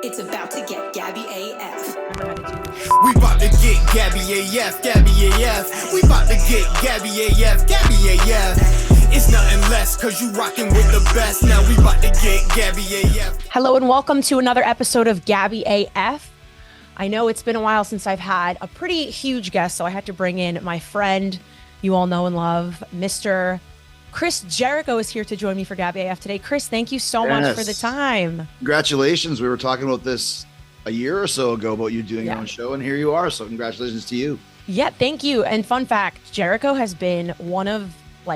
It's about to get Gabby AF. We about to get Gabby AF, Gabby AF. We about to get Gabby AF, Gabby AF. It's nothing less, cause you rocking with the best. Now we about to get Gabby AF. Hello and welcome to another episode of Gabby AF. I know it's been a while since I've had a pretty huge guest, so I had to bring in my friend you all know and love, Mr. Chris Jericho is here to join me for Gabby AF today. Chris, thank you so much for the time. Congratulations. We were talking about this a year or so ago about you doing your own show, and here you are. So congratulations to you. Yeah, thank you. And fun fact, Jericho has been one of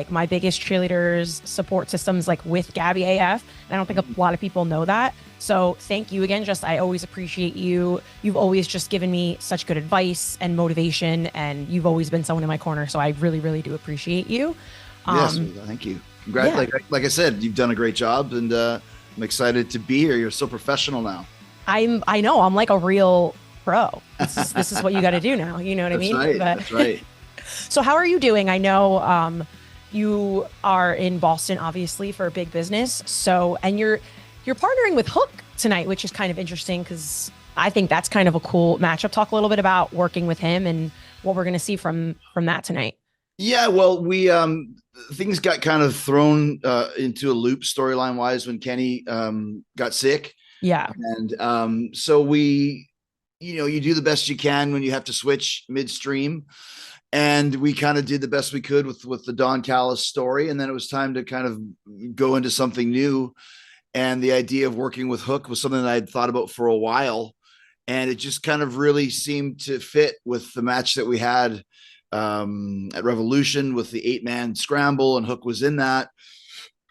my biggest cheerleaders support systems with Gabby AF. And I don't think a lot of people know that. So thank you again. I always appreciate you. You've always just given me such good advice and motivation, and you've always been someone in my corner. So I really, really do appreciate you. Yes, thank you. Congrats. Yeah. Like I said, you've done a great job, and I'm excited to be here. You're so professional now. I know. I'm like a real pro. This is what you got to do now. You know what I mean? Right. That's right. So how are you doing? I know you are in Boston, obviously, for a big business. So, and you're partnering with Hook tonight, which is kind of interesting because I think that's kind of a cool matchup. Talk a little bit about working with him and what we're going to see from that tonight. Yeah, well, we things got kind of thrown into a loop storyline wise when Kenny got sick. Yeah, and so we, you do the best you can when you have to switch midstream, and we kind of did the best we could with the Don Callis story, and then it was time to kind of go into something new. And the idea of working with Hook was something that I'd thought about for a while, and it just kind of really seemed to fit with the match that we had at Revolution with the 8-man scramble, and Hook was in that.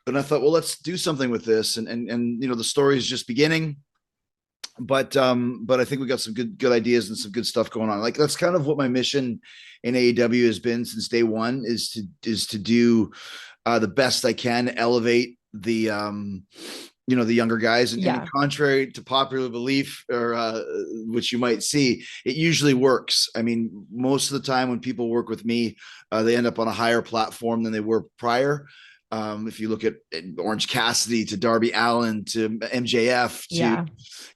And I thought, well, let's do something with this. And the story is just beginning, but I think we got some good ideas and some good stuff going on. That's kind of what my mission in AEW has been since day one, is to do the best I can to elevate the the younger guys, and contrary to popular belief, or which you might see, it usually works. I mean, most of the time when people work with me, they end up on a higher platform than they were prior. If you look at Orange Cassidy to Darby Allin to MJF to,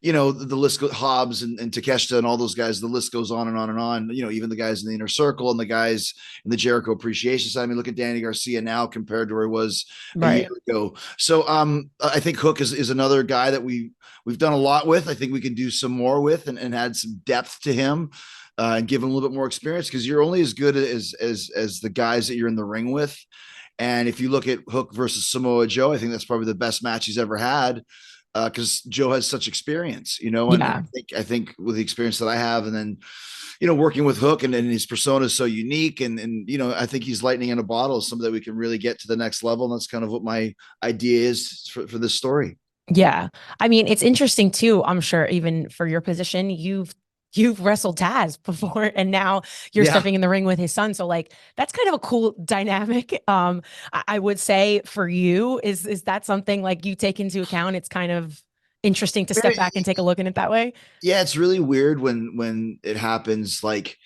the list goes, Hobbs and Takeshita and all those guys, the list goes on and on and on. Even the guys in the Inner Circle and the guys in the Jericho Appreciation Side. I mean, look at Danny Garcia now compared to where he was a year ago. So I think Hook is another guy that we've done a lot with. I think we can do some more with and add some depth to him. And give him a little bit more experience, because you're only as good as the guys that you're in the ring with. And if you look at Hook versus Samoa Joe, I think that's probably the best match he's ever had, because Joe has such experience, and I think with the experience that I have, and then, working with Hook and his persona is so unique, and I think he's lightning in a bottle, something that we can really get to the next level. And that's kind of what my idea is for this story. Yeah. I mean, it's interesting too. I'm sure even for your position, you've wrestled Taz before, and now you're stepping in the ring with his son. So that's kind of a cool dynamic. I would say for you, is that something you take into account? It's kind of interesting to step back and take a look at it that way. Yeah. It's really weird when it happens. It's like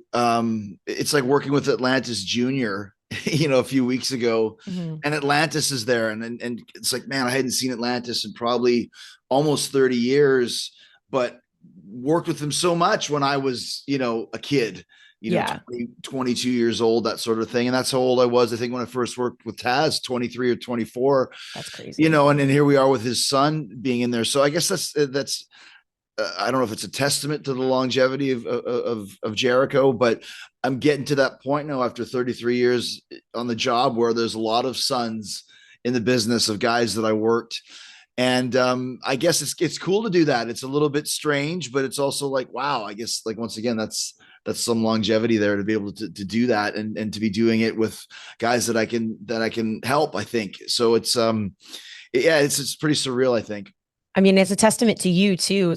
working with Atlantis Jr., a few weeks ago, and Atlantis is there. And it's like, man, I hadn't seen Atlantis in probably almost 30 years, but worked with him so much when I was, a kid, 22 years old, that sort of thing. And that's how old I was, I think, when I first worked with Taz, 23 or 24. That's crazy. And here we are with his son being in there. So I guess that's I don't know if it's a testament to the longevity of Jericho, but I'm getting to that point now after 33 years on the job where there's a lot of sons in the business of guys that I worked. And I guess it's cool to do that. It's a little bit strange, but it's also wow, I guess once again, that's some longevity there to be able to do that and to be doing it with guys that I can help, I think. So it's it's pretty surreal, I think. I mean, it's a testament to you too.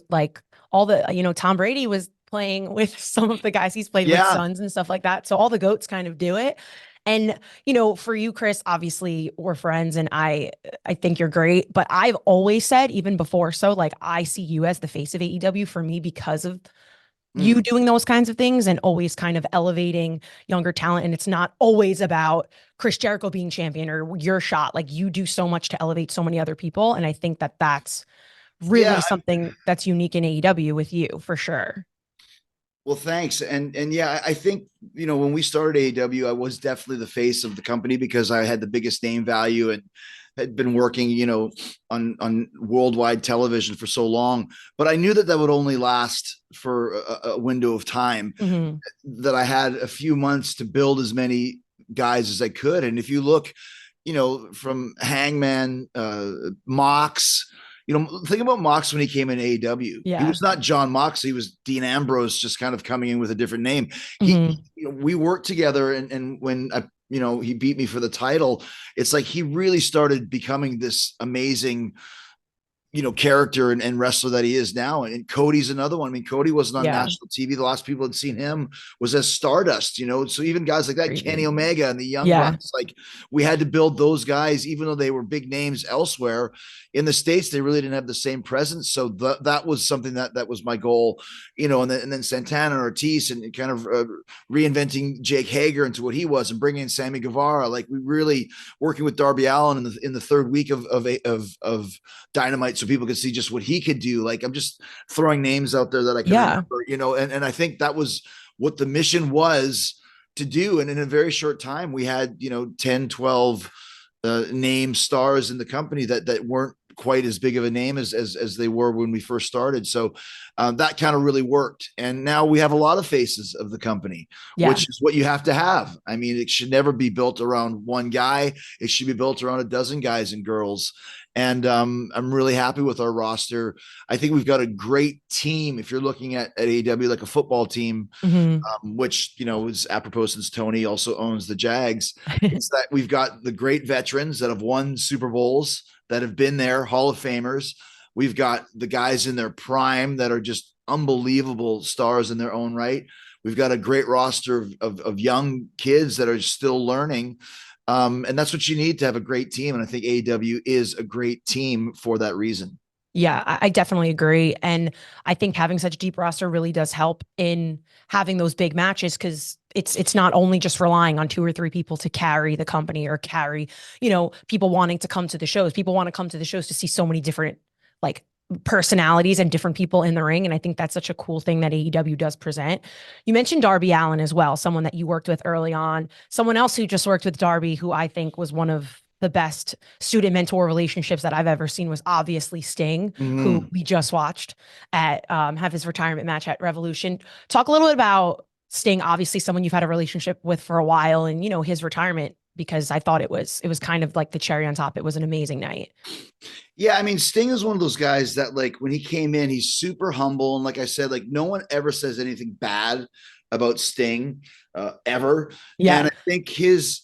All the, Tom Brady was playing with some of the guys he's played with, sons and stuff like that. So all the GOATs kind of do it. And, for you, Chris, obviously we're friends and I think you're great, but I've always said, even before, I see you as the face of AEW for me because of you doing those kinds of things and always kind of elevating younger talent. And it's not always about Chris Jericho being champion or your shot. You do so much to elevate so many other people. And I think that that's really something that's unique in AEW with you for sure. Well, thanks. And yeah, I think, when we started AEW, I was definitely the face of the company because I had the biggest name value and had been working, on worldwide television for so long. But I knew that would only last for a window of time, that I had a few months to build as many guys as I could. And if you look, from Hangman, Mox, think about Mox when he came in AEW. Yeah. He was not John Mox. He was Dean Ambrose, just kind of coming in with a different name. We worked together, and when he beat me for the title, it's like he really started becoming this amazing, character and wrestler that he is now. And Cody's another one. I mean, Cody wasn't on national TV. The last people had seen him was as Stardust, so even guys like that, Kenny Omega and the Young Bucks, like we had to build those guys, even though they were big names elsewhere. In the States, they really didn't have the same presence. So that was something that was my goal, and then Santana and Ortiz and kind of reinventing Jake Hager into what he was and bringing in Sammy Guevara. Like we really working with Darby Allin in the third week of Dynamite, so people could see just what he could do. Like I'm just throwing names out there that I can remember, and I think that was what the mission was to do. And in a very short time, we had, 10, 12 name stars in the company that weren't quite as big of a name as they were when we first started. So that kind of really worked. And now we have a lot of faces of the company, which is what you have to have. I mean, it should never be built around one guy. It should be built around a dozen guys and girls. And I'm really happy with our roster. I think we've got a great team. If you're looking at AEW, like a football team, which, is apropos since Tony also owns the Jags, it's that we've got the great veterans that have won Super Bowls, that have been there, Hall of Famers. We've got the guys in their prime that are just unbelievable stars in their own right. We've got a great roster of young kids that are still learning. And that's what you need to have a great team. And I think AEW is a great team for that reason. Yeah, I definitely agree. And I think having such a deep roster really does help in having those big matches, because it's not only just relying on 2 or 3 people to carry the company or carry, people wanting to come to the shows. People want to come to the shows to see so many different like personalities and different people in the ring. And I think that's such a cool thing that AEW does present. You mentioned Darby Allin as well, someone that you worked with early on. Someone else who just worked with Darby, who I think was one of the best student mentor relationships that I've ever seen, was obviously Sting, who we just watched at have his retirement match at Revolution. Talk a little bit about Sting, obviously someone you've had a relationship with for a while, and his retirement, because I thought it was kind of like the cherry on top. It was an amazing night. Yeah, I mean, Sting is one of those guys that, like, when he came in, he's super humble, and like I said, like no one ever says anything bad about Sting ever. Yeah, and I think his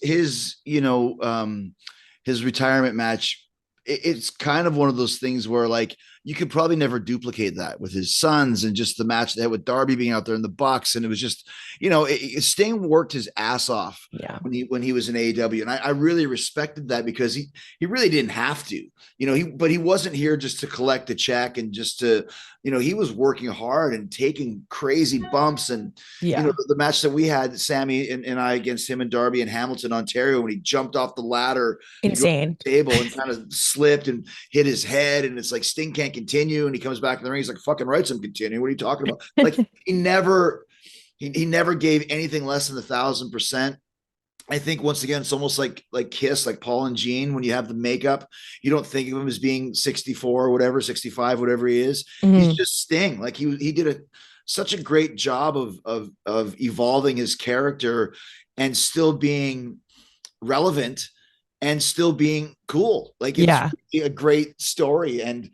retirement match, it's kind of one of those things where like you could probably never duplicate that with his sons, and just the match they had with Darby being out there in the Bucks. And it was just, Sting worked his ass off when he was in AEW. And I really respected that, because he really didn't have to, but he wasn't here just to collect a check and just to, he was working hard and taking crazy bumps. And, the match that we had, Sammy and I, against him and Darby in Hamilton, Ontario, when he jumped off the ladder, insane table, and kind of slipped and hit his head. And it's like, Sting can't continue. And he comes back in the ring. He's like, fucking rights, I'm continuing. What are you talking about? Like he never gave anything less than 1,000%. I think once again, it's almost like Kiss, like Paul and Gene, when you have the makeup, you don't think of him as being 64 or whatever, 65, whatever he is. He's just Sting. Like he did such a great job of evolving his character and still being relevant and still being cool. Like it's a great story. And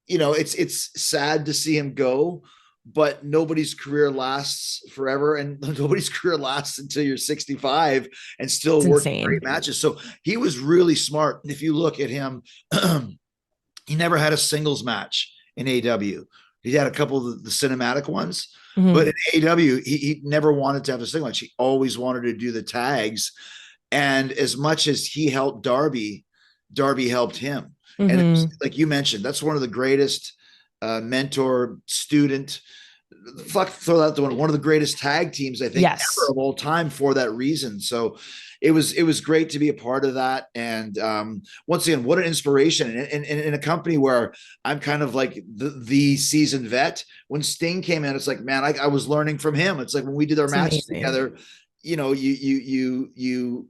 it's sad to see him go, but nobody's career lasts forever, and nobody's career lasts until you're 65 and still working great matches. So he was really smart. If you look at him, he never had a singles match in AEW. He had a couple of the cinematic ones, but in AEW, he never wanted to have a single match. He always wanted to do the tags. And as much as he helped Darby helped him. And it was, like you mentioned, that's one of the greatest mentor student, throw that to one of the greatest tag teams, I think, ever of all time, for that reason. So it was great to be a part of that. And once again, what an inspiration. And in a company where I'm kind of like the seasoned vet, when Sting came in, it's like, man, I was learning from him. It's like when we did our matches together, you know, you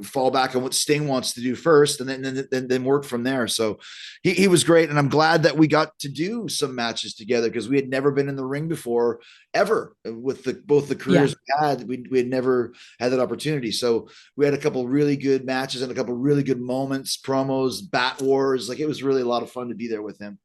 fall back on what Sting wants to do first, and then work from there. So he was great, and I'm glad that we got to do some matches together, because we had never been in the ring before, ever, with both the careers we had. We had never had that opportunity. So we had a couple really good matches and a couple really good moments, promos, bat wars. Like, it was really a lot of fun to be there with him.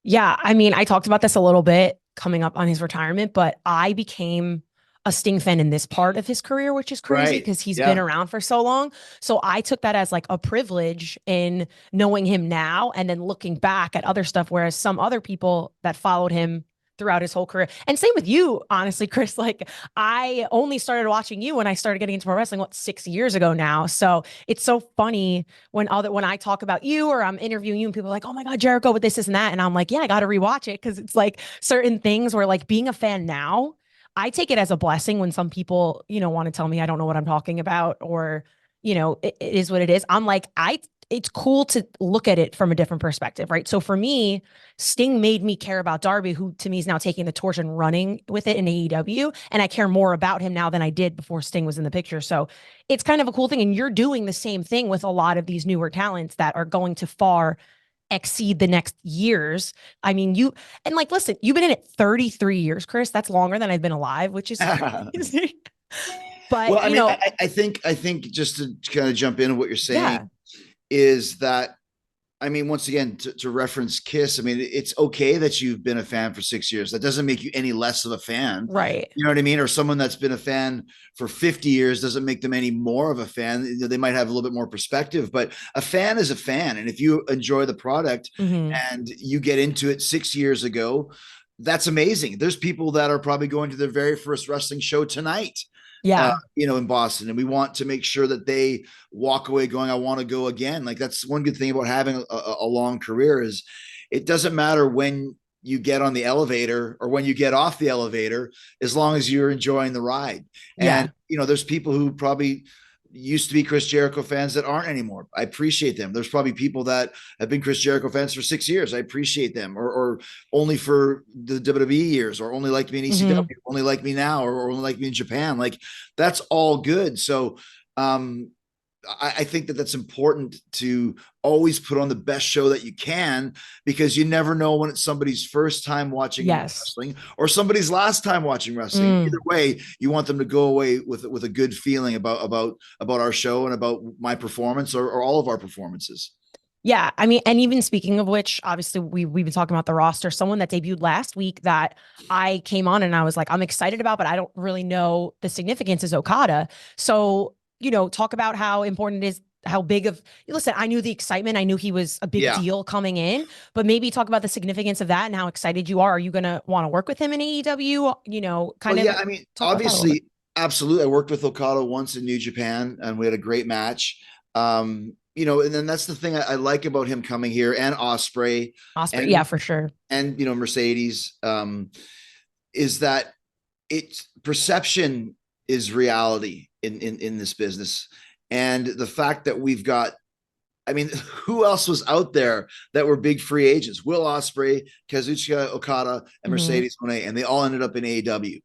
Yeah, I mean, I talked about this a little bit coming up on his retirement, but I became a Sting fan in this part of his career, which is crazy because he's been around for so long. So I took that as like a privilege in knowing him now and then looking back at other stuff, whereas some other people that followed him throughout his whole career. And same with you, honestly, Chris. Like, I only started watching you when I started getting into pro wrestling, 6 years ago now. So it's so funny when I talk about you or I'm interviewing you and people are like, oh my God, Jericho with this and that. And I'm like, yeah, I got to rewatch it, because it's like certain things where, like, being a fan now, I take it as a blessing when some people, want to tell me I don't know what I'm talking about, or, it is what it is. I'm like, it's cool to look at it from a different perspective, right? So for me, Sting made me care about Darby, who to me is now taking the torch and running with it in AEW. And I care more about him now than I did before Sting was in the picture. So it's kind of a cool thing. And you're doing the same thing with a lot of these newer talents that are going to far exceed the next years. I mean, listen, you've been in it 33 years, Chris. That's longer than I've been alive, which is crazy. But well, I think just to kind of jump into what you're saying is that, once again, to reference Kiss, it's okay that you've been a fan for 6 years. That doesn't make you any less of a fan. Right. You know what I mean? Or someone that's been a fan for 50 years doesn't make them any more of a fan. They might have a little bit more perspective, but a fan is a fan. And if you enjoy the product and you get into it 6 years ago, that's amazing. There's people that are probably going to their very first wrestling show tonight. In Boston, and we want to make sure that they walk away going, I want to go again. Like, that's one good thing about having a long career, is it doesn't matter when you get on the elevator or when you get off the elevator, as long as you're enjoying the ride. And, there's people who probably used to be Chris Jericho fans that aren't anymore. I appreciate them. There's probably people that have been Chris Jericho fans for 6 years. I appreciate them, or only for the WWE years, or only liked me in ECW, only like me now, or only like me in Japan. Like, that's all good. So, I think that that's important, to always put on the best show that you can, because you never know when it's somebody's first time watching wrestling or somebody's last time watching wrestling. Either way, you want them to go away with a good feeling about our show and about my performance, or all of our performances. Yeah. And even speaking of which, obviously we've been talking about the roster. Someone that debuted last week that I came on and I was like, I'm excited about, but I don't really know the significance, is Okada. So, talk about how important it is, how big of, listen, I knew the excitement. I knew he was a big deal coming in, but maybe talk about the significance of that and how excited you are. Are you going to want to work with him in AEW? Obviously, absolutely. I worked with Okada once in New Japan, and we had a great match. And then that's the thing I like about him coming here, and Ospreay, for sure. And, Mercedes, is that perception is reality in this business. And the fact that we've got, who else was out there that were big free agents? Will Ospreay, Kazuchika Okada, and Mercedes Moné, and they all ended up in AEW.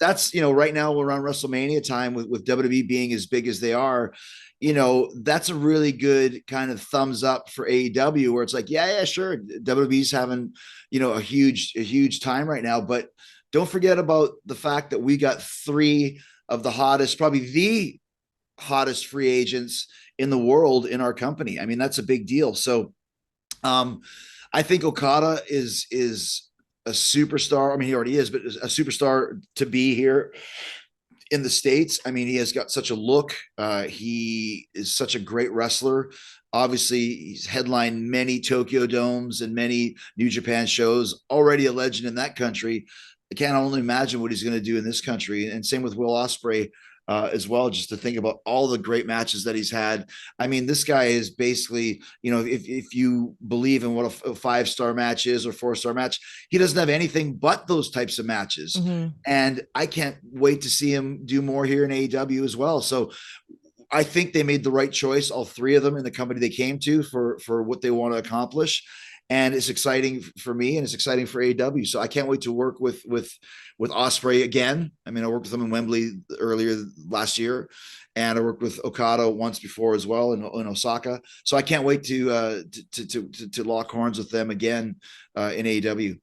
That's, right now we're around WrestleMania time with WWE being as big as they are. That's a really good kind of thumbs up for AEW, where it's like, yeah, sure. WWE's having, a huge time right now, but don't forget about the fact that we got three of the hottest, probably the hottest free agents in the world in our company. That's a big deal. So, I think Okada is a superstar. He already is, but a superstar to be here in the States. He has got such a look. He is such a great wrestler. Obviously, he's headlined many Tokyo Domes and many New Japan shows, already a legend in that country. I can't only imagine what he's going to do in this country. And same with Will Ospreay. as well, just to think about all the great matches that he's had. I mean, this guy is basically, you know, if you believe in what a 5-star match is or 4-star match, he doesn't have anything but those types of matches. Mm-hmm. And I can't wait to see him do more here in AEW as well. So I think they made the right choice, all three of them, in the company they came to for what they want to accomplish. And it's exciting for me, and it's exciting for AEW. So I can't wait to work with Ospreay again. I mean, I worked with him in Wembley earlier last year, and I worked with Okada once before as well in Osaka. So I can't wait to lock horns with them again in AEW.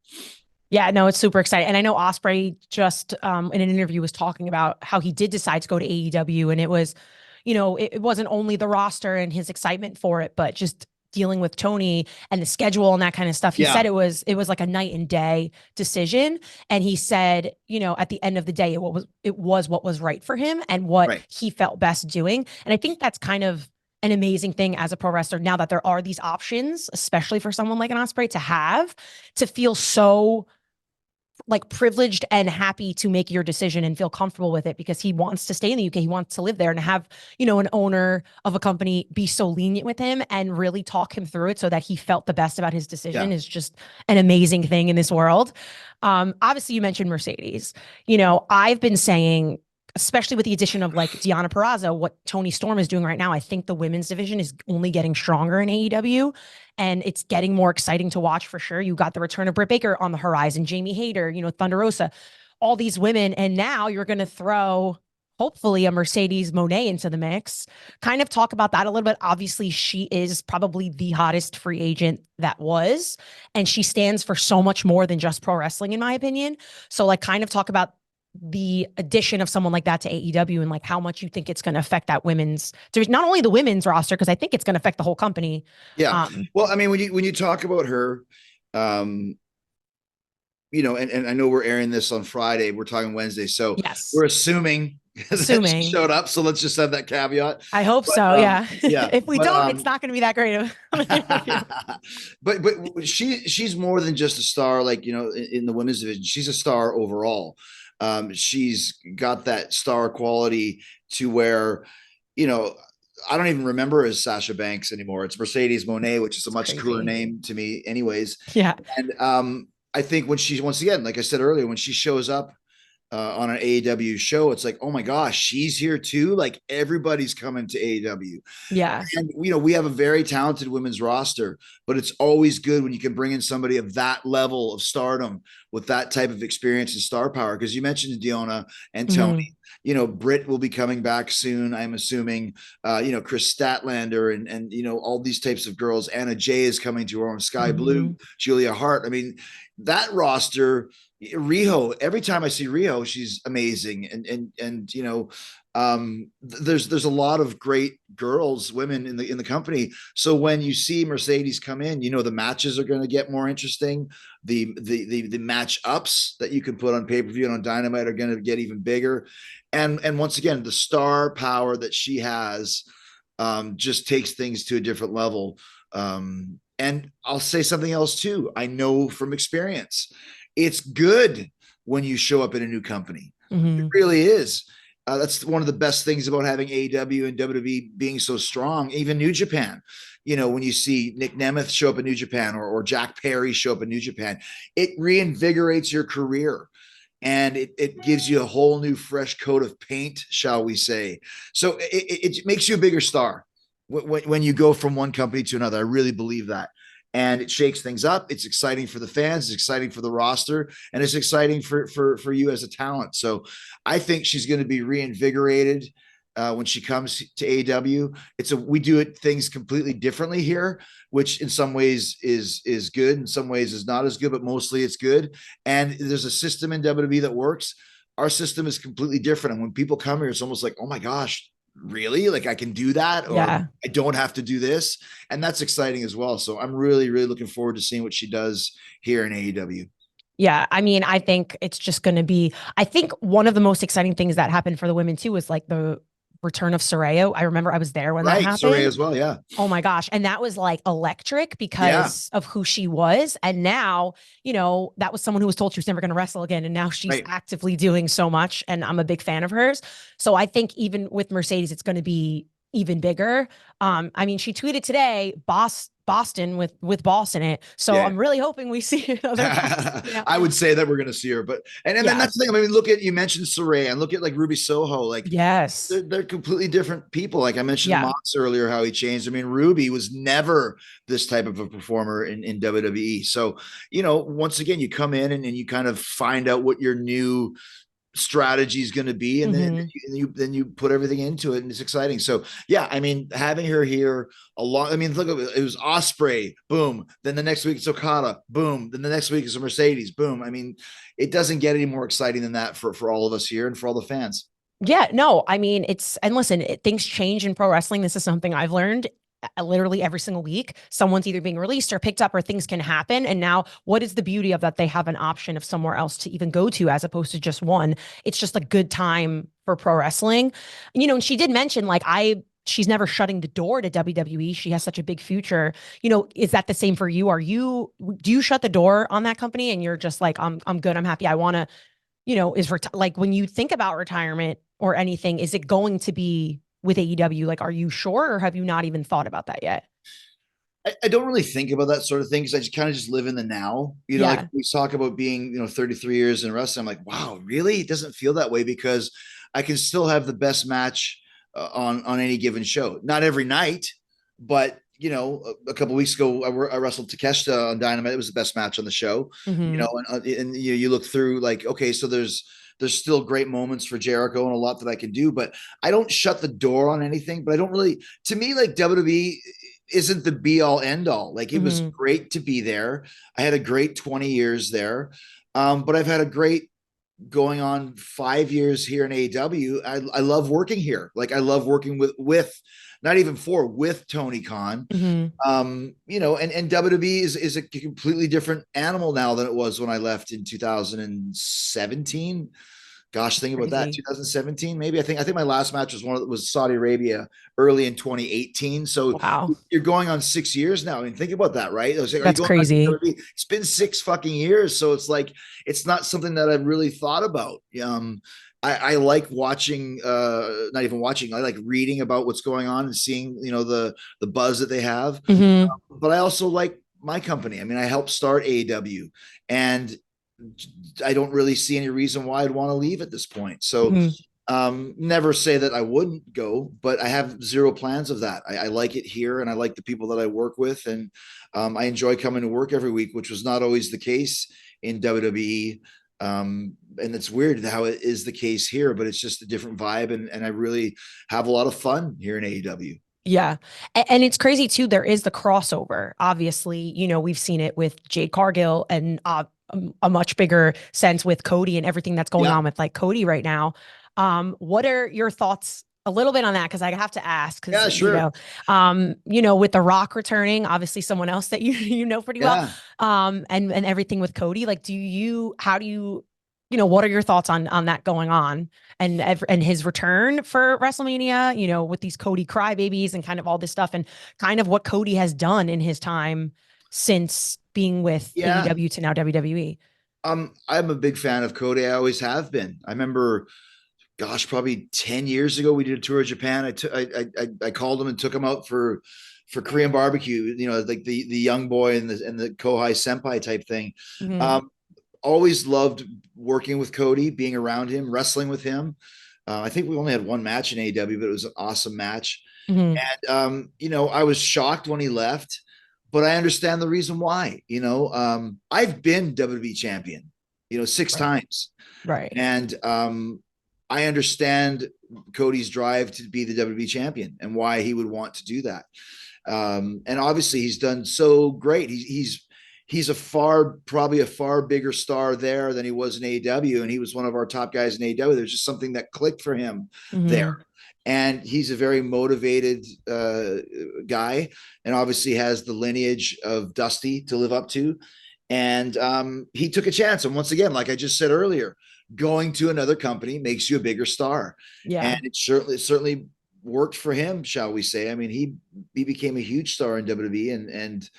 Yeah, no, it's super exciting. And I know Ospreay just in an interview was talking about how he did decide to go to AEW, and it was, you know, it wasn't only the roster and his excitement for it, but just dealing with Tony and the schedule and that kind of stuff. He said it was like a night and day decision. And he said, you know, at the end of the day, it was what was right for him and what he felt best doing. And I think that's kind of an amazing thing as a pro wrestler now that there are these options, especially for someone like an Ospreay to feel so like privileged and happy to make your decision and feel comfortable with it, because he wants to stay in the UK. He wants to live there, and have, you know, an owner of a company be so lenient with him and really talk him through it so that he felt the best about his decision is just an amazing thing in this world. Obviously you mentioned Mercedes. You know, I've been saying, especially with the addition of like Deonna Purrazzo, what Toni Storm is doing right now, I think the women's division is only getting stronger in AEW, and it's getting more exciting to watch for sure. You got the return of Britt Baker on the horizon, Jamie Hayter, you know, Thunder Rosa, all these women. And now you're going to throw hopefully a Mercedes Moné into the mix. Kind of talk about that a little bit. Obviously, she is probably the hottest free agent that was, and she stands for so much more than just pro wrestling, in my opinion. So like kind of talk about the addition of someone like that to AEW and like how much you think it's going to affect that women's, there's not only the women's roster, because I think it's going to affect the whole company. Yeah. Well, I mean, when you talk about her, you know, and I know we're airing this on Friday, we're talking Wednesday. So we're assuming that she showed up. So let's just have that caveat. I hope so. Yeah. If we don't, it's not going to be that great of but she's more than just a star, like, you know, in the women's division. She's a star overall. She's got that star quality to where, you know, I don't even remember her as Sasha Banks anymore. It's Mercedes Moné, which is a much cooler name to me anyways. Yeah. And I think when she, once again, like I said earlier, when she shows up on an AEW show, it's like, oh my gosh, she's here too. Like everybody's coming to AEW. Yeah. And, you know, we have a very talented women's roster, but it's always good when you can bring in somebody of that level of stardom with that type of experience and star power. Because you mentioned Deonna and Tony, you know, Britt will be coming back soon, I'm assuming, you know, Chris Statlander and, you know, all these types of girls. Anna Jay is coming to her own, Sky Blue, Julia Hart. I mean, that roster, Riho, every time I see Riho, she's amazing. And, you know, there's a lot of great girls, women in the company. So when you see Mercedes come in, you know, the matches are going to get more interesting. The match ups that you can put on pay-per-view and on Dynamite are going to get even bigger. And once again, the star power that she has just takes things to a different level. And I'll say something else too. I know from experience, it's good when you show up in a new company. It really is. That's one of the best things about having AEW and WWE being so strong. Even New Japan, you know, when you see Nick Nemeth show up in New Japan or Jack Perry show up in New Japan, it reinvigorates your career. And it gives you a whole new fresh coat of paint, shall we say. So it makes you a bigger star when you go from one company to another. I really believe that. And it shakes things up. It's exciting for the fans. It's exciting for the roster. And it's exciting for you as a talent. So I think she's going to be reinvigorated when she comes to AEW. We do things completely differently here, which in some ways is good. In some ways is not as good, but mostly it's good. And there's a system in WWE that works. Our system is completely different. And when people come here, it's almost like, oh my gosh, really? Like I can do that, or I don't have to do this. And that's exciting as well. So I'm really, really looking forward to seeing what she does here in AEW. Yeah. I mean, I think it's just going to be, I think one of the most exciting things that happened for the women too was like the return of Soraya. I remember I was there when that Right. happened. Soraya as well. Yeah. Oh my gosh. And that was like electric Yeah. because of who she was. And now, you know, that was someone who was told she was never going to wrestle again. And now she's Right. actively doing so much. And I'm a big fan of hers. So I think even with Mercedes, it's going to be even bigger. I mean, she tweeted today, Boston with boss in it. So Yeah. I'm really hoping we see another boss, you know? I would say that we're going to see her, but and then that's the thing. I mean, look at, you mentioned Soraya and look at like Ruby Soho, like yes, they're completely different people. Like I mentioned Mox earlier, how he changed. I mean, Ruby was never this type of a performer in WWE. So, you know, once again, you come in and you kind of find out what your new strategy is going to be, and then you put everything into it, and it's exciting. So yeah, I mean, having her here a lot. I mean, look at it was Osprey, boom. Then the next week it's Okada, boom. Then the next week is a Mercedes, boom. I mean, it doesn't get any more exciting than that for all of us here and for all the fans. Yeah, no, I mean, and listen, things change in pro wrestling. This is something I've learned literally every single week. Someone's either being released or picked up, or things can happen. And now what is the beauty of that? They have an option of somewhere else to even go to, as opposed to just one. It's just a good time for pro wrestling. And, you know, and she did mention like, she's never shutting the door to WWE. She has such a big future. You know, is that the same for you? Do you shut the door on that company and you're just like, I'm good. I'm happy. I want to, you know, like when you think about retirement or anything, is it going to be with AEW? Like, are you sure, or have you not even thought about that yet? I don't really think about that sort of thing because I just kind of just live in the now. You know, like we talk about being, you know, 33 years in wrestling. I'm like, wow, really? It doesn't feel that way because I can still have the best match on any given show. Not every night, but you know, a couple of weeks ago, I wrestled Takeshita on Dynamite. It was the best match on the show. You know, and you look through like, okay, so there's still great moments for Jericho and a lot that I can do, but I don't shut the door on anything. But I don't really, to me, like WWE isn't the be all end all. Like it was great to be there. I had a great 20 years there. But I've had a great going on 5 years here in AEW. I love working here. Like I love working with not even with Tony Khan. You know, and WWE is a completely different animal now than it was when I left in 2017. Gosh, think about that. 2017, maybe. I think my last match was Saudi Arabia early in 2018. So you're going on 6 years now. I mean, think about that, right? Like, that's crazy. It's been 6 fucking years. So it's like, it's not something that I've really thought about. I like watching, not even watching, I like reading about what's going on and seeing, you know, the buzz that they have. But I also like my company. I mean, I helped start AEW, and I don't really see any reason why I'd want to leave at this point. So never say that I wouldn't go, but I have zero plans of that. I like it here, and I like the people that I work with, and I enjoy coming to work every week, which was not always the case in WWE. And it's weird how it is the case here, but it's just a different vibe, and I really have a lot of fun here in AEW. Yeah. And it's crazy too. There is the crossover. Obviously, you know, we've seen it with Jade Cargill, and a much bigger sense with Cody and everything that's going on with like Cody right now. What are your thoughts a little bit on that? Cause I have to ask, yeah, sure. You know, with The Rock returning, obviously someone else that you know pretty well, and everything with Cody, like, how do you, you know, what are your thoughts on that going on and his return for WrestleMania, you know, with these Cody crybabies and kind of all this stuff, and kind of what Cody has done in his time since being with AEW to now WWE. I'm a big fan of Cody. I always have been. I remember, gosh, probably 10 years ago, we did a tour of Japan. I called him and took him out for Korean barbecue, you know, like the young boy and the Kohai senpai type thing. Always loved working with Cody, being around him, wrestling with him. I think we only had one match in AEW, but it was an awesome match. And, you know, I was shocked when he left, but I understand the reason why. You know, I've been WWE champion, you know, 6 times. Right. And I understand Cody's drive to be the WWE champion and why he would want to do that. And obviously he's done so great. He's probably a far bigger star there than he was in AEW. And he was one of our top guys in AEW. There's just something that clicked for him there. And he's a very motivated guy, and obviously has the lineage of Dusty to live up to. And he took a chance. And once again, like I just said earlier, going to another company makes you a bigger star. Yeah. And it certainly worked for him, shall we say. I mean, he became a huge star in WWE and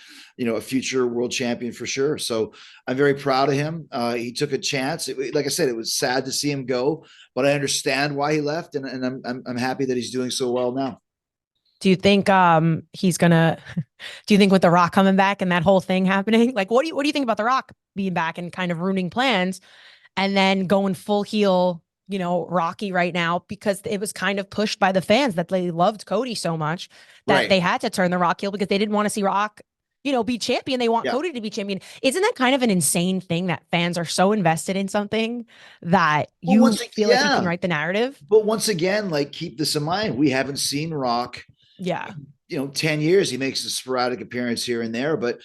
a future world champion for sure. So I'm very proud of him. He took a chance. Like I said, it was sad to see him go, but I understand why he left, and I'm happy that he's doing so well now. Do you think he's gonna do you think with The Rock coming back and that whole thing happening, like what do you think about The Rock being back and kind of ruining plans and then going full heel, Rocky right now, because it was kind of pushed by the fans that they loved Cody so much that they had to turn The Rock heel because they didn't want to see Rock, be champion. They want Cody to be champion. Isn't that kind of an insane thing that fans are so invested in something that you feel like you can write the narrative? But once again, like, keep this in mind. We haven't seen Rock 10 years. He makes a sporadic appearance here and there, but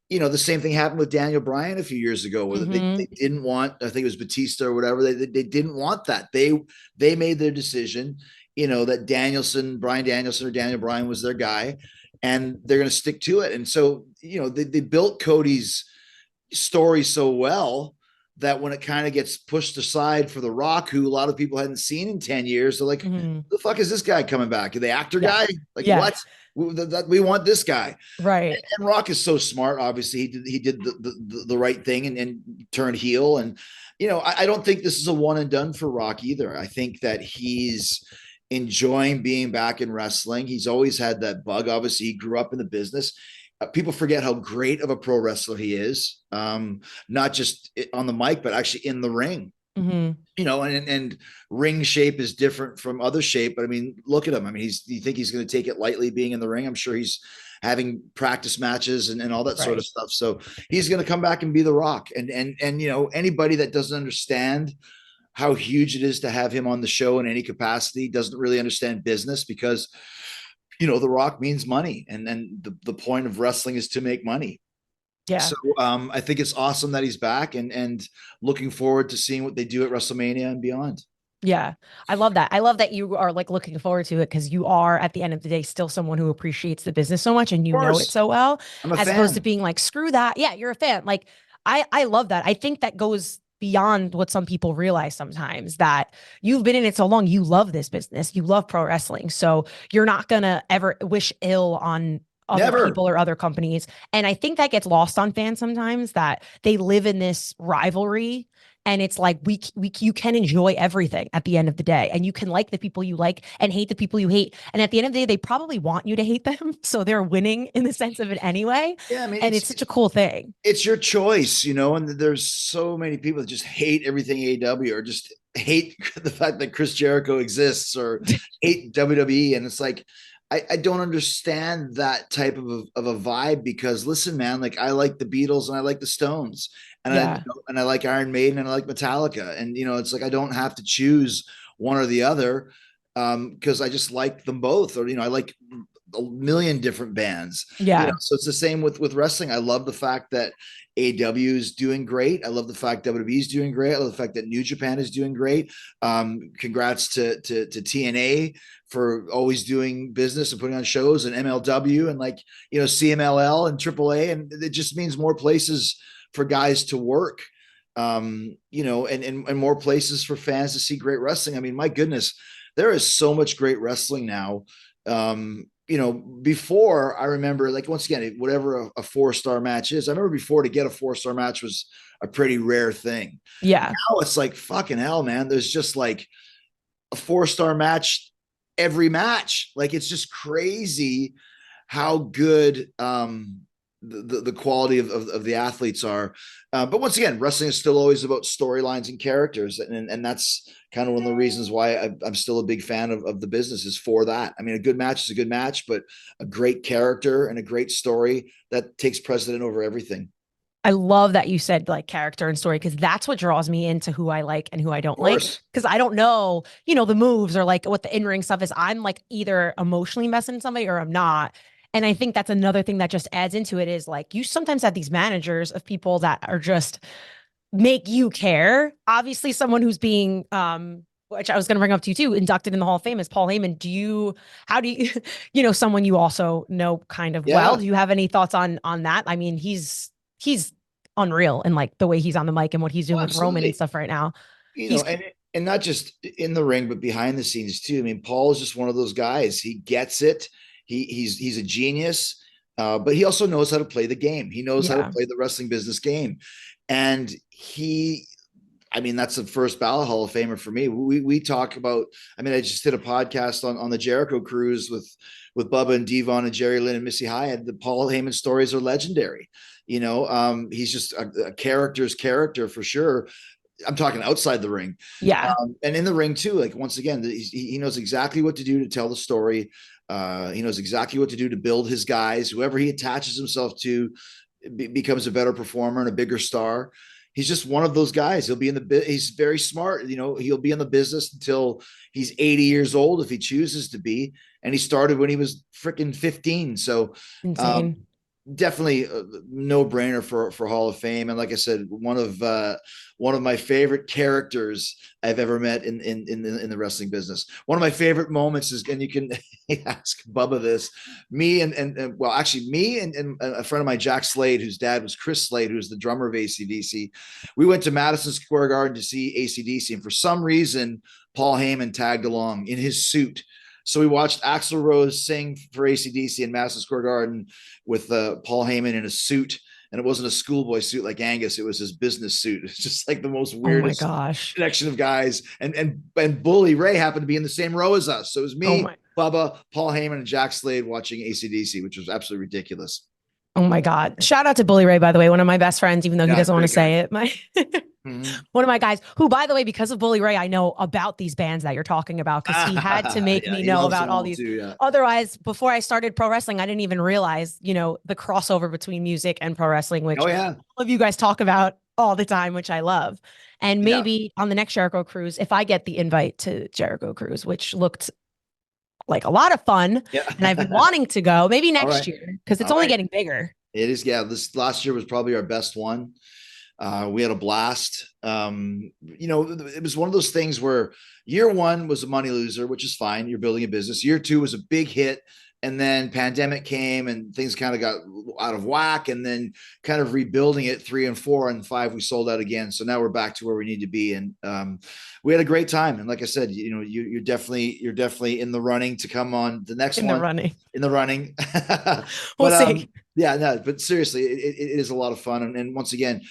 the same thing happened with Daniel Bryan a few years ago where they didn't want, I think it was Batista or whatever. They didn't want that. They made their decision, that Bryan Danielson or Daniel Bryan was their guy, and they're going to stick to it. And so, they built Cody's story so well that when it kind of gets pushed aside for The Rock, who a lot of people hadn't seen in 10 years, they're like, who the fuck is this guy coming back? The actor guy? Like, what? We want this guy. Right. And Rock is so smart. Obviously, he did the right thing and turned heel. And, I don't think this is a one and done for Rock either. I think that he's enjoying being back in wrestling. He's always had that bug. Obviously, he grew up in the business. People forget how great of a pro wrestler he is, not just on the mic, but actually in the ring. And ring shape is different from other shape. But I mean, look at him. I mean, you think he's going to take it lightly being in the ring? I'm sure he's having practice matches and all that sort of stuff. So he's going to come back and be The Rock. And anybody that doesn't understand how huge it is to have him on the show in any capacity doesn't really understand business, because The Rock means money, and the point of wrestling is to make money. Yeah. So I think it's awesome that he's back, and looking forward to seeing what they do at WrestleMania and beyond. Yeah. I love that. I love that you are like looking forward to it, because you are at the end of the day still someone who appreciates the business so much and you know it so well, as opposed to being like, screw that. Yeah, you're a fan. Like I love that. I think that goes beyond what some people realize sometimes, that you've been in it so long, you love this business, you love pro wrestling. So you're not gonna ever wish ill on other people or other companies. And I think that gets lost on fans sometimes, that they live in this rivalry. And it's like, you can enjoy everything at the end of the day, and you can like the people you like and hate the people you hate. And at the end of the day, they probably want you to hate them. So they're winning in the sense of it anyway. Yeah, I mean, and it's such a cool thing. It's your choice, and there's so many people that just hate everything AEW, or just hate the fact that Chris Jericho exists, or hate WWE. And it's like, I don't understand that type of a vibe, because listen, man, like, I like the Beatles and I like the Stones, and I like Iron Maiden and I like Metallica. And, it's like, I don't have to choose one or the other, because I just like them both. Or, I like a million different bands. Yeah. So it's the same with wrestling. I love the fact that AEW is doing great. I love the fact WWE is doing great. I love the fact that New Japan is doing great. Congrats to TNA for always doing business and putting on shows, and MLW, and CMLL and AAA. And it just means more places for guys to work, and more places for fans to see great wrestling. I mean, my goodness, there is so much great wrestling now. Before, I remember, like, once again, whatever a 4-star match is, I remember before, to get a 4-star match was a pretty rare thing. Yeah. Now it's like, fucking hell, man. There's just like a 4-star match every match. Like, it's just crazy how good the quality of the athletes are. But once again, wrestling is still always about storylines and characters. And that's kind of one of the reasons why I'm still a big fan of the business, is for that. I mean, a good match is a good match, but a great character and a great story, that takes precedent over everything. I love that you said like character and story, because that's what draws me into who I like and who I don't like. Because I don't know, the moves or like what the in-ring stuff is. I'm like either emotionally messing with somebody or I'm not. And I think that's another thing that just adds into it, is like, you sometimes have these managers of people that are just make you care. Obviously, someone who's being, which I was going to bring up to you too, inducted in the Hall of Fame, is Paul Heyman. How do you, someone you also know kind of well, do you have any thoughts on that? I mean, he's unreal. And like the way he's on the mic and what he's doing with Roman and stuff right now. And not just in the ring, but behind the scenes too. I mean, Paul is just one of those guys. He gets it. He's a genius, but he also knows how to play the game. He knows how to play the wrestling business game. And that's the first ballot Hall of Famer for me. We talk about, I just did a podcast on the Jericho cruise with Bubba and Devon and Jerry Lynn and Missy Hyatt. The Paul Heyman stories are legendary. He's just a character's character for sure. I'm talking outside the ring. Yeah. And in the ring too. Like, once again, he knows exactly what to do to tell the story. He knows exactly what to do to build his guys. Whoever he attaches himself to becomes a better performer and a bigger star. He's just one of those guys. He's very smart. He'll be in the business until he's 80 years old if he chooses to be. And he started when he was freaking 15. So definitely a no-brainer for Hall of Fame. And like I said, one of my favorite characters I've ever met in the wrestling business. One of my favorite moments is, and you can ask Bubba this, me and a friend of mine, Jack Slade, whose dad was Chris Slade, who's the drummer of AC/DC. We went to Madison Square Garden to see AC/DC, and for some reason, Paul Heyman tagged along in his suit. So we watched Axl Rose sing for AC/DC in Madison Square Garden with Paul Heyman in a suit. And it wasn't a schoolboy suit like Angus. It was his business suit. It's just like the most weirdest connection of guys. And Bully Ray happened to be in the same row as us. So it was me, Bubba, Paul Heyman, and Jack Slade watching AC/DC, which was absolutely ridiculous. Oh my God. Shout out to Bully Ray, by the way, one of my best friends, even though he doesn't want to say it. One of my guys who, by the way, because of Bully Ray, I know about these bands that you're talking about, because he had to make me know about all these. Otherwise, before I started pro wrestling, I didn't even realize, the crossover between music and pro wrestling, which all of you guys talk about all the time, which I love. And maybe on the next Jericho cruise, if I get the invite to Jericho cruise, which looked like a lot of fun, and I've been wanting to go, maybe next year, because it's only getting bigger. It is. Yeah. This last year was probably our best one. We had a blast. It was one of those things where year one was a money loser, which is fine. You're building a business. Year two was a big hit. And then pandemic came and things kind of got out of whack, and then kind of rebuilding it 3 and 4 and 5, we sold out again. So now we're back to where we need to be. And we had a great time. And like I said, you're definitely in the running to come on the next one. In the running. We'll see. But seriously, it is a lot of fun. And once again,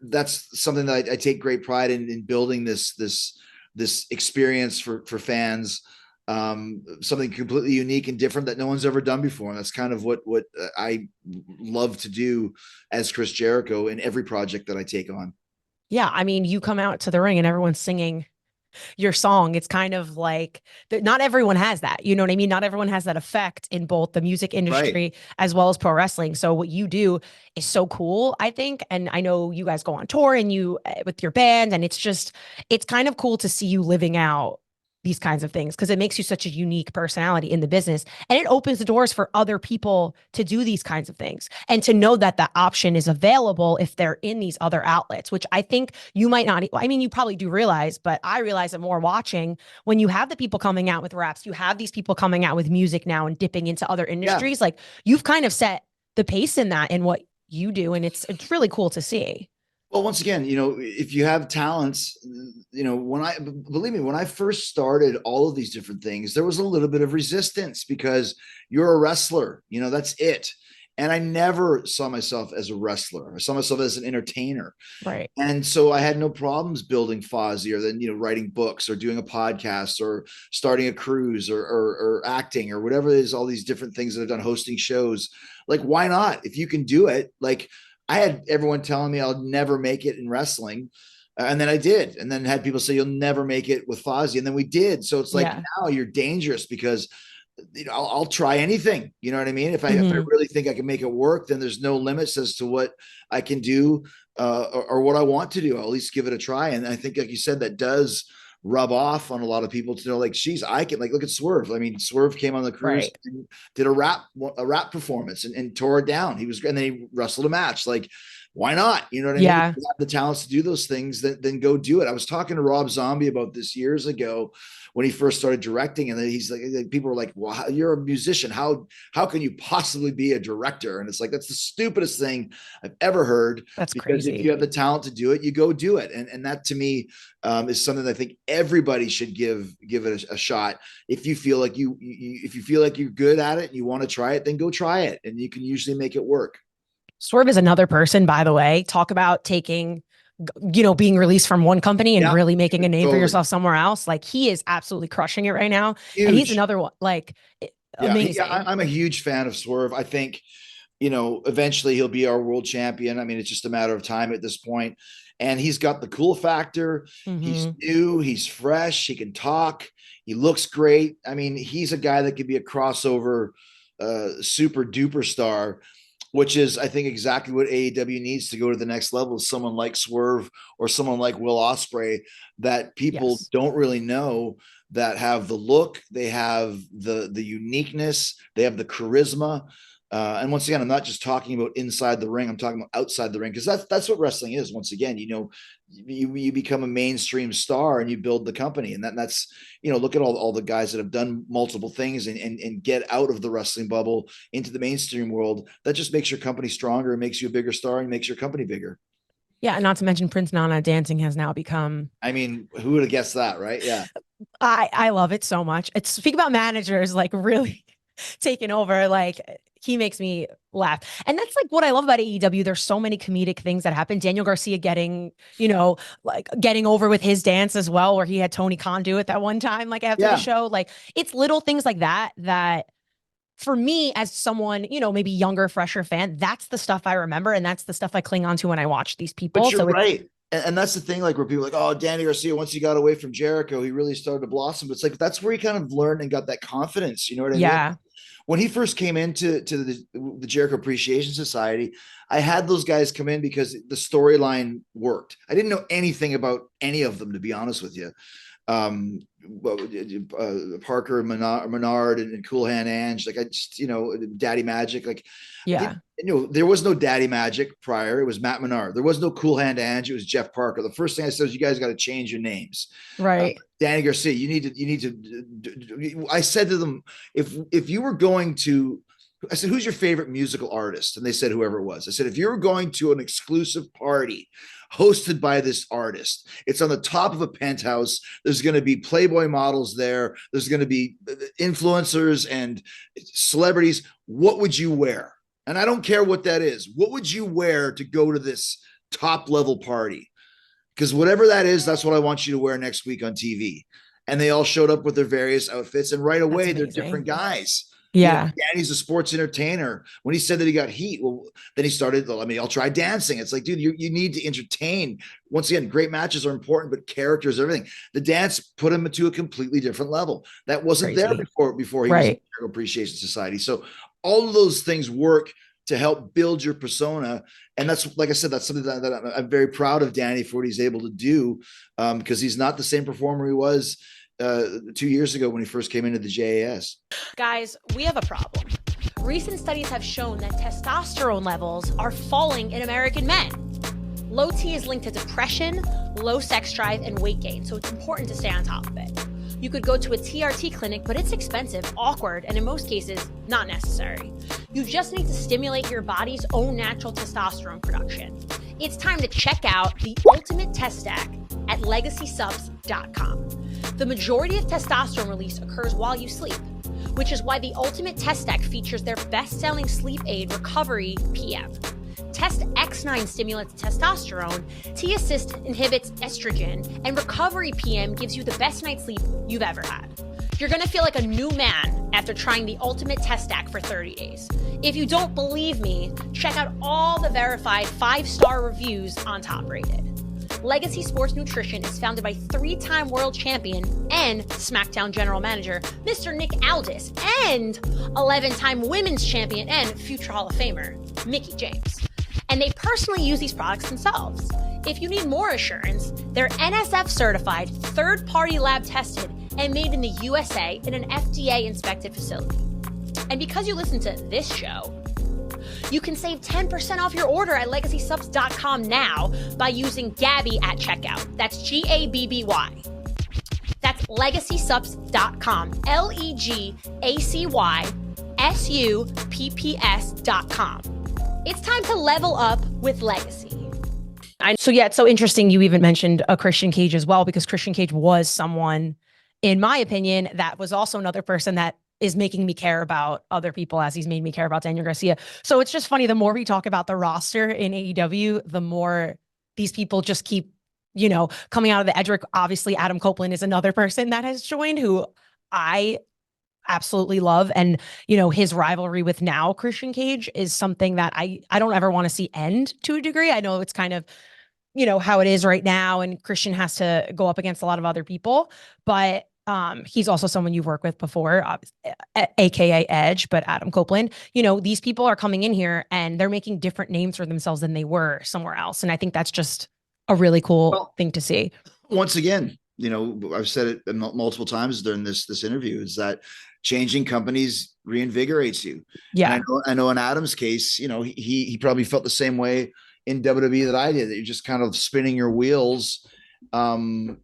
that's something that I take great pride in building this experience for fans. Something completely unique and different that no one's ever done before. And that's kind of what I love to do as Chris Jericho in every project that I take on. Yeah. You come out to the ring and everyone's singing your song. It's kind of like not everyone has that, you know what I mean? Not everyone has that effect in both the music industry as well as pro wrestling. So what you do is so cool, I think. And I know you guys go on tour and you with your band, and it's kind of cool to see you living out these kinds of things, because it makes you such a unique personality in the business, and it opens the doors for other people to do these kinds of things, and to know that the option is available if they're in these other outlets, which I think you might not, you probably do realize, but I realize it more watching when you have the people coming out with raps, you have these people coming out with music now and dipping into other industries. Like, you've kind of set the pace in that in what you do. And it's really cool to see. Well, once again, if you have talents, when I first started all of these different things, there was a little bit of resistance because you're a wrestler, that's it. And I never saw myself as a wrestler. I saw myself as an entertainer. Right. And so I had no problems building Fozzy, or then, writing books or doing a podcast or starting a cruise or acting or whatever it is, all these different things that I've done, hosting shows. Like, why not? If you can do it, like, I had everyone telling me I'll never make it in wrestling. And then I did. And then had people say, you'll never make it with Fozzy. And then we did. So it's like, now you're dangerous because I'll try anything. You know what I mean? If I really think I can make it work, then there's no limits as to what I can do or what I want to do. I'll at least give it a try. And I think, like you said, that does rub off on a lot of people to know, like, geez, I can, like, look at Swerve. Swerve came on the cruise and did a rap performance and tore it down. He was, and then he wrestled a match. Like, why not? You know what I mean? If you have the talents to do those things, then go do it. I was talking to Rob Zombie about this years ago when he first started directing, and then he's like, people were like, well, you're a musician. How can you possibly be a director? And it's like, that's the stupidest thing I've ever heard. That's because crazy. if you have the talent to do it, you go do it. And that to me is something that I think everybody should give it a shot. If you feel like if you feel like you're good at it and you want to try it, then go try it. And you can usually make it work. Swerve is another person, by the way. Talk about taking, being released from one company and really making a name for yourself somewhere else. Like, he is absolutely crushing it right now. Huge. And he's another one, amazing. I'm a huge fan of Swerve. I think, eventually he'll be our world champion. I mean, it's just a matter of time at this point. And he's got the cool factor. Mm-hmm. He's new. He's fresh. He can talk. He looks great. I mean, he's a guy that could be a crossover super duper star, which is, I think, exactly what AEW needs to go to the next level. Someone like Swerve or someone like Will Ospreay that people don't really know, that have the look, they have the uniqueness, they have the charisma. And once again, I'm not just talking about inside the ring. I'm talking about outside the ring, because that's what wrestling is. Once again, you become a mainstream star and you build the company. And that's, look at all the guys that have done multiple things and get out of the wrestling bubble into the mainstream world. That just makes your company stronger, and makes you a bigger star, and makes your company bigger. Yeah. And not to mention, Prince Nana dancing has now become, I mean, who would have guessed that, right? Yeah. I love it so much. Speak about managers, like, really taking over, like, he makes me laugh. And that's like what I love about AEW. There's so many comedic things that happen. Daniel Garcia getting over with his dance as well, where he had Tony Khan do it that one time, like, after the show. Like, it's little things like that for me, as someone, maybe younger, fresher fan, that's the stuff I remember. And that's the stuff I cling on to when I watch these people. But you're right. And that's the thing, like, where people are like, oh, Danny Garcia, once he got away from Jericho, he really started to blossom. But it's like, that's where he kind of learned and got that confidence. You know what I mean? Yeah. When he first came into the Jericho Appreciation Society, I had those guys come in because the storyline worked. I didn't know anything about any of them, to be honest with you. Parker and Menard and Cool Hand Ange, like, I just, Daddy Magic, like, there was no Daddy Magic prior. It was Matt Menard. There was no Cool Hand Ange. It was Jeff Parker. The first thing I said was, you guys got to change your names. Right. Danny Garcia, you need to, I said to them, if you were going to, I said, who's your favorite musical artist? And they said, whoever it was. I said, if you were going to an exclusive party hosted by this artist, it's on the top of a penthouse. There's going to be Playboy models there. There's going to be influencers and celebrities. What would you wear? And I don't care what that is. What would you wear to go to this top level party? Because whatever that is, that's what I want you to wear next week on TV. And they all showed up with their various outfits, and right away they're different guys. Yeah. Danny's a sports entertainer. When he said that he got heat, well, then he started, I'll try dancing. It's like, dude, you need to entertain. Once again, great matches are important, but characters, everything. The dance put him to a completely different level. That wasn't there before he was in the Appreciation Society. So all of those things work to help build your persona. And that's, like I said, that's something that I'm very proud of Danny for what he's able to do, because he's not the same performer he was 2 years ago when he first came into the JAS. Guys, we have a problem. Recent studies have shown that testosterone levels are falling in American men. Low T is linked to depression, low sex drive, and weight gain, so it's important to stay on top of it. You could go to a TRT clinic, but it's expensive, awkward, and in most cases, not necessary. You just need to stimulate your body's own natural testosterone production. It's time to check out the ultimate test stack at legacysubs.com. The majority of testosterone release occurs while you sleep, which is why the ultimate test stack features their best-selling sleep aid, Recovery PM. Test X9 stimulates testosterone, T-Assist inhibits estrogen, and Recovery PM gives you the best night's sleep you've ever had. You're gonna feel like a new man after trying the ultimate test stack for 30 days. If you don't believe me, check out all the verified 5-star reviews on Top Rated. Legacy Sports Nutrition is founded by 3-time world champion and SmackDown general manager, Mr. Nick Aldis, and 11-time women's champion and future Hall of Famer, Mickie James. And they personally use these products themselves. If you need more assurance, they're NSF certified, third-party lab tested, and made in the USA in an FDA inspected facility. And because you listen to this show, You can save 10% off your order at legacysubs.com now by using Gabby at checkout. That's Gabby. That's legacysubs.com. LEGACYSUPPS.com. It's time to level up with Legacy. So yeah, it's so interesting you even mentioned a Christian Cage as well, because Christian Cage was someone, in my opinion, that was also another person that is making me care about other people as he's made me care about Daniel Garcia. So it's just funny, the more we talk about the roster in AEW, the more these people just keep, you know, coming out of the edge. Obviously, Adam Copeland is another person that has joined who I absolutely love. And, you know, his rivalry with now Christian Cage is something that I don't ever want to see end to a degree. I know it's kind of, you know, how it is right now, and Christian has to go up against a lot of other people, but he's also someone you've worked with before, AKA Edge, but Adam Copeland, you know, these people are coming in here and they're making different names for themselves than they were somewhere else. And I think that's just a really cool thing to see. Once again, you know, I've said it multiple times during this interview, is that changing companies reinvigorates you. Yeah. And I know in Adam's case, you know, he probably felt the same way in WWE that I did, that you're just kind of spinning your wheels. And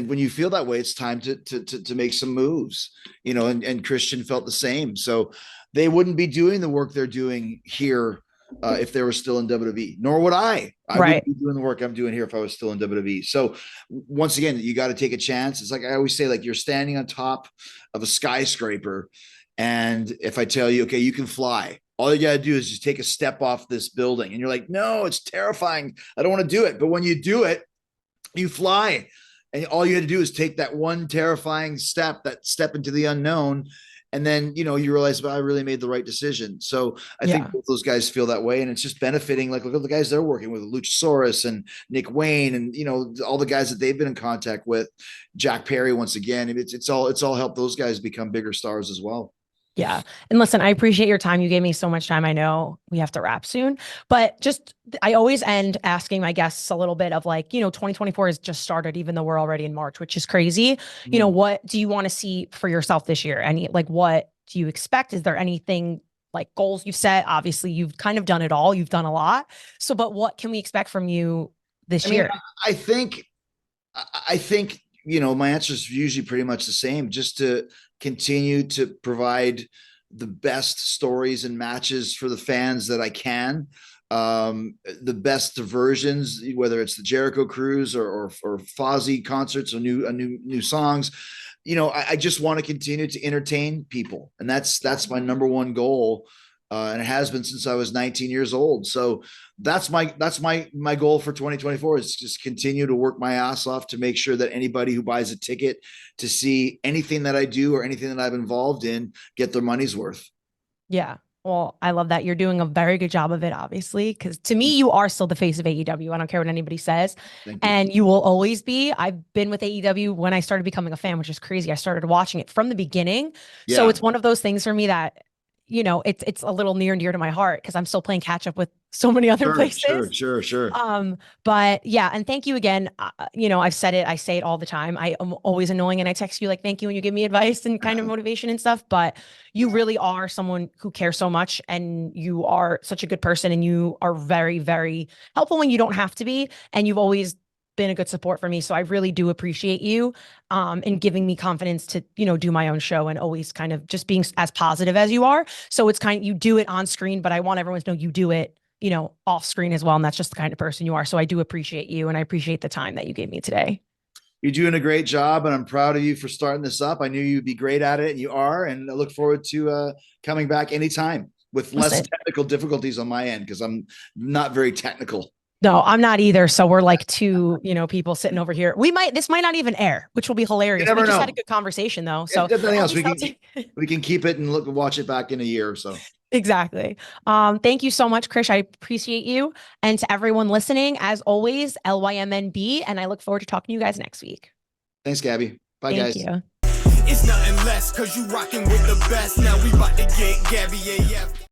when you feel that way, it's time to make some moves, you know, and Christian felt the same. So they wouldn't be doing the work they're doing here if they were still in WWE, nor would I. I wouldn't be doing the work I'm doing here if I was still in WWE. So once again, you got to take a chance. It's like I always say, like you're standing on top of a skyscraper. And if I tell you, okay, you can fly, all you got to do is just take a step off this building. And you're like, no, it's terrifying. I don't want to do it. But when you do it, you fly. And all you had to do is take that one terrifying step, that step into the unknown. And then, you know, you realize, well, I really made the right decision. So I think both those guys feel that way. And it's just benefiting. Like, look at the guys they're working with, Luchasaurus and Nick Wayne, and, you know, all the guys that they've been in contact with, Jack Perry, once again. It's all helped those guys become bigger stars as well. Yeah. And listen, I appreciate your time. You gave me so much time. I know we have to wrap soon, but just, I always end asking my guests a little bit of like, you know, 2024 has just started, even though we're already in March, which is crazy. You know, what do you want to see for yourself this year? Like, what do you expect? Is there anything like goals you've set? Obviously you've kind of done it all. You've done a lot. So, but what can we expect from you this year? I think, you know, my answer is usually pretty much the same, just to continue to provide the best stories and matches for the fans that I can, the best diversions, whether it's the Jericho cruise or Fozzy concerts or new songs. You know, I just want to continue to entertain people, and that's my number one goal. And it has been since I was 19 years old. So that's my goal for 2024, is just continue to work my ass off to make sure that anybody who buys a ticket to see anything that I do or anything that I'm involved in get their money's worth. Yeah. Well, I love that. You're doing a very good job of it, obviously, because to me, you are still the face of AEW. I don't care what anybody says. And you will always be. I've been with AEW when I started becoming a fan, which is crazy. I started watching it from the beginning. Yeah. So it's one of those things for me that, you know, it's a little near and dear to my heart, because I'm still playing catch up with so many other places. Sure. But yeah. And thank you again. You know, I've said it, I say it all the time. I am always annoying, and I text you like, thank you when you give me advice and kind of motivation and stuff, but you really are someone who cares so much, and you are such a good person, and you are very, very helpful when you don't have to be. And you've always been a good support for me. So I really do appreciate you in giving me confidence to, you know, do my own show, and always kind of just being as positive as you are. So it's kind of, you do it on screen, but I want everyone to know you do it, you know, off screen as well. And that's just the kind of person you are. So I do appreciate you, and I appreciate the time that you gave me today. You're doing a great job, and I'm proud of you for starting this up. I knew you'd be great at it, and you are, and I look forward to coming back anytime with less technical difficulties on my end, because I'm not very technical. No, I'm not either. So we're like two, you know, people sitting over here. This might not even air, which will be hilarious. We just had a good conversation though. So nothing else. We can keep it and watch it back in a year or so. Exactly. Thank you so much, Chris. I appreciate you. And to everyone listening, as always, LYMNB, and I look forward to talking to you guys next week. Thanks, Gabby. Bye, guys. Thank you. It's nothing less, cause you rocking with the best. Now we about to get Gabby AF.